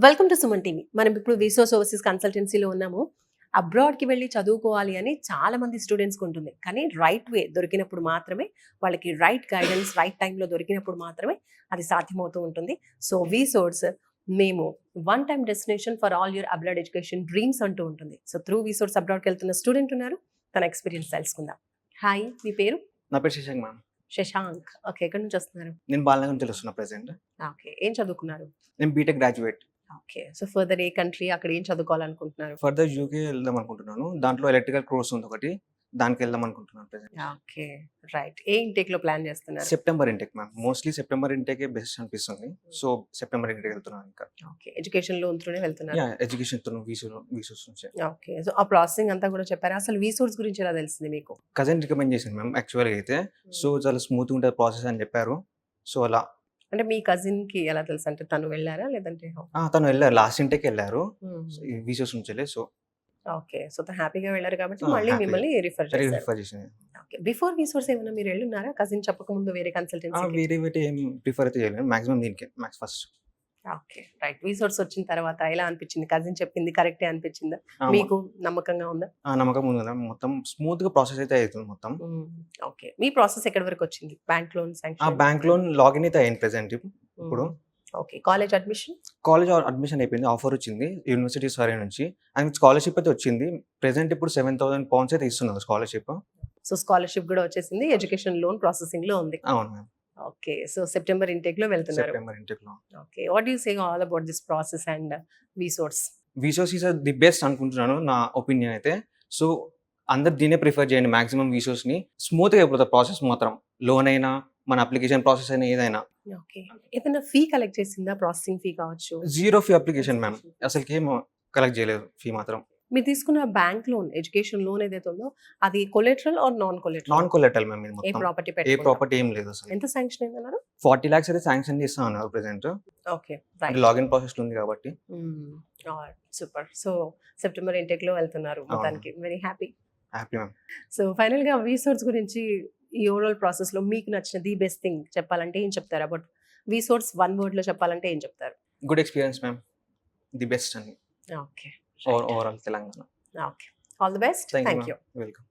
Welcome to Suman TV. మనం ఇప్పుడు విసోస్ overseas కన్సల్టెన్సీలో ఉన్నాము. అబ్రాడ్కి వెళ్ళి చదువుకోవాలి అని చాలా మంది స్టూడెంట్స్కి ఉంటుంది. కానీ రైట్ వే దొరికినప్పుడు మాత్రమే, వాళ్ళకి రైట్ గైడెన్స్ రైట్ టైంలో దొరికినప్పుడు మాత్రమే అది సాధ్యమవుతూ ఉంటుంది. సో విసోర్స్ మేము one time destination for all your abroad education dreams అంటూ ఉంటుంది. సో త్రూ విసోర్స్ అబ్రాడ్కి వెళ్తున్న స్టూడెంట్ ఉన్నారు, తన ఎక్స్పీరియన్స్ తెలుసుకుందాం. హాయ్, మీ పేరు? నా పేరు శశాంక్ మ్యామ్. శశాంక్. ఓకే, ఎక్కడి నుంచి వస్తున్నారు? నేను బాలనగర్ నుంచి వస్తున్నా ప్రెసెంట్. ఓకే, ఏం చదువుకున్నారు? నేను BTech graduate. Okay, so further ఏ కంట్రీ, అక్కడ ఏం చదువుకోవాలనుకుంటున్నారు? ఫర్దర్ యూకే వెళ్దాం అనుకుంటున్నాను. దాంట్లో ఎలక్ట్రికల్ కోర్స్ ఉంది ఒకటి, దానికి వెళ్దాం అనుకుంటున్నాను ప్రెసెంట్. Okay, right. ఏ ఇంటేక్ లో ప్లాన్ చేస్తున్నారు? September intake ma'am. Mostly September ఇంటెకే బెస్ట్ అనిపిస్తుంది. సో సెప్టెంబర్ ఇంటెక్ వెళ్తున్నాను ఇంకా. ఓకే, ఎడ్యుకేషన్ లోన్ త్రూనే వెళ్తున్నారు? యా, ఎడ్యుకేషన్ తో వీసోస్ నుంచి. ఓకే, సో ఆ ప్రాసెసింగ్ అంతా కూడా చెప్పారా? అసలు వీసోర్స్ గురించి ఎలా తెలిసింది మీకు? కజిన్ రికమెండ్ చేసింది మ్యామ్ యాక్చువల్గా అయితే. సో చాలా స్మూత్ ఉంటుంది ప్రాసెస్ అని చెప్పారు. సో అలా అంటే మీ కజిన్ కి ఎలా తెలుసు? అంటే తను వెళ్ళారా లేదంటే how? తను వెళ్ళారు, లాస్ట్ ఇంటెక్ వెళ్ళారు వీసోస్ నుంచి. సో ఓకే, సో తను హ్యాపీగా వెళ్ళారు కాబట్టి Ah, మళ్ళీ happy. మిమ్మల్ని రిఫర్ చేశారు. రిఫర్ చేసింది. ఓకే, బిఫోర్ వీసోర్స్ ఏమైనా మీరు వెళ్ళున్నారా? కజిన్ చెప్పక ముందు వేరే కన్సల్టెన్సీ? వేరే వేరే ఏం ప్రిఫర్ అయితే చేయలేదు మాక్సిమం దీనికి మ్యాక్స్ ఫస్ట్. Okay, right. వీసోర్స్ వచ్చిన తర్వాత ఎలా అనిపించింది? కజిన్ చెప్పింది కరెక్టే అనిపించిందా? మీకు నమ్మకంగా ఉందా? నమ్మకం ఉంది కదా, మొత్తం స్మూత్ గా ప్రాసెస్ అయితే అవుతుంది మొత్తం. ఓకే, మీ ప్రాసెస్ ఎక్కడి వరకు వచ్చింది? బ్యాంక్ లోన్ ఆ శాంక్షన్? బ్యాంక్ లోన్ లాగిన్ అయితే అయింది ప్రెసెంట్ ఇప్పుడు. Okay, college admission? College admission అయిపోయింది, ఆఫర్ వచ్చింది యూనివర్సిటీ సరే నుంచి, అండ్ స్కాలర్షిప్ అయితే వచ్చింది. ప్రెసెంట్ ఇప్పుడు 7,000 pounds అయితే ఇస్తున్నారు స్కాలర్షిప్. సో స్కాలర్షిప్ కూడా వచ్చేసింది, ఎడ్యుకేషన్ లోన్ ప్రాసెసింగ్ లో ఉంది. అవును ma'am. Okay, so September intake లో వెళ్తున్నారు. సెప్టెంబర్ ఇంటెక్ లో. Okay, what you say all about this process and విసోర్స్? వీసోస్ ఈస్ ది బెస్ట్ అనుకుంటున్నాను నా ఒపీనియన్ అయితే. సో అందరు దీనే ప్రిఫర్ చేయండి మాక్సిమం వీసోస్ ని. స్మూత్ గా అయిపోతుంది ప్రాసెస్ మాత్రం, లోన్ అయినా మన అప్లికేషన్ ప్రాసెస్ అయినా ఏదైనా. ఓకే, ఏదైనా ఫీ కలెక్ట్ చేసిందా? ప్రాసెసింగ్ ఫీ కావచ్చు? జీరో ఫీ అప్లికేషన్ మ్యామ్, అసలుకి ఏం కలెక్ట్ చేయలేదు ఫీ మాత్రం. మీరు తీసుకున్న బ్యాంక్ లోన్, ఎడ్యుకేషన్ లోన్ ఏదైతే ఉందో అది collateral or non collateral? Non collateral ma'am ఇది ఏ మొత్తం. ప్రాపర్టీ ఏ పెట్టుకున్నారు? ప్రాపర్టీ ఏం లేదు అసలు. ఎంత శాంక్షన్ అయిందన్నారు? 40 lakhs అయితే శాంక్షన్ చేస్తా అన్నారు present. Okay, right. Login process ఉంది కాబట్టి. సూపర్. సో సెప్టెంబర్ ఇంటేక్ లో వెళ్తున్నారు మొత్తానికి. Very happy. Happy ma'am. So final గా వీసోర్స్ గురించి ఈ ఓవరాల్ ప్రాసెస్ లో మీకు నచ్చిన ది బెస్ట్ థింగ్ చెప్పాలంటే ఏం చెప్తారు? అబౌట్ వీసోర్స్ వన్ వర్డ్ లో చెప్పాలంటే ఏం చెప్తారు? Good experience ma'am, the best అని okay, overall Telangana. Okay, all the best. Thank you. Welcome.